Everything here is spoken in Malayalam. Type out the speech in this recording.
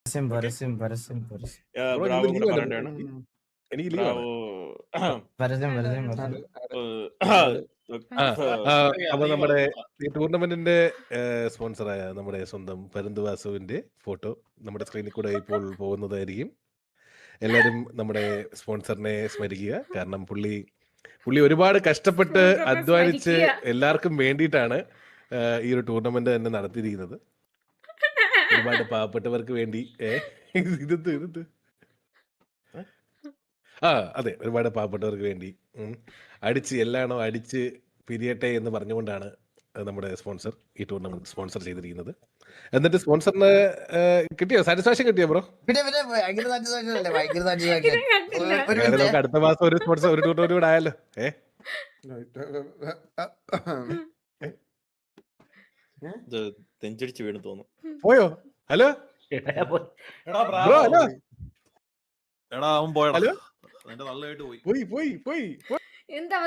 പരസ്യം പരസ്യം പരസ്യം ബ്രാവോ കൂടെ പറയണ്ടാണ്. എനിക്ക് ബ്രാവോ പരസ്യം പരസ്യം അപ്പൊ നമ്മുടെ ഈ ടൂർണമെന്റിന്റെ സ്പോൺസറായ നമ്മുടെ സ്വന്തം പരന്തുവാസുവിന്റെ ഫോട്ടോ നമ്മുടെ സ്ക്രീനിൽ കൂടെ ഇപ്പോൾ പോകുന്നതായിരിക്കും. എല്ലാവരും നമ്മുടെ സ്പോൺസറിനെ സ്മരിക്കുക. കാരണം പുള്ളി ഒരുപാട് കഷ്ടപ്പെട്ട് അധ്വാനിച്ച് എല്ലാവർക്കും വേണ്ടിയിട്ടാണ് ഈ ഒരു ടൂർണമെന്റ് തന്നെ നടത്തിയിരിക്കുന്നത്. ഒരുപാട് പാവപ്പെട്ടവർക്ക് വേണ്ടി ഇത് അതെ, ഒരുപാട് പാവപ്പെട്ടവർക്ക് വേണ്ടി അടിച്ച് എല്ലാണോ അടിച്ച് പിരിയട്ടെ എന്ന് പറഞ്ഞുകൊണ്ടാണ് നമ്മുടെ സ്പോൺസർ ഈ ടൂർണമെന്റ് സ്പോൺസർ ചെയ്തിരിക്കുന്നത്. എന്നിട്ട് സ്പോൺസറിന് കിട്ടിയോ? സാറ്റിസ്ഫാക്ഷൻ കിട്ടിയോ ബ്രോ? നമുക്ക് അടുത്ത മാസം ഒരു സ്പോൺസർ ഒരു ടൂർണമെന്റ് കൂടെ ആയല്ലോ. തെഞ്ചടിച്ച് വീണ് തോന്നുന്നു. പോയോ? Hello bro, hello. എടാ അവൻ പോയടാ. ഹലോ, എന്റെ നല്ലതായിട്ട് പോയി. പോയി. എന്താ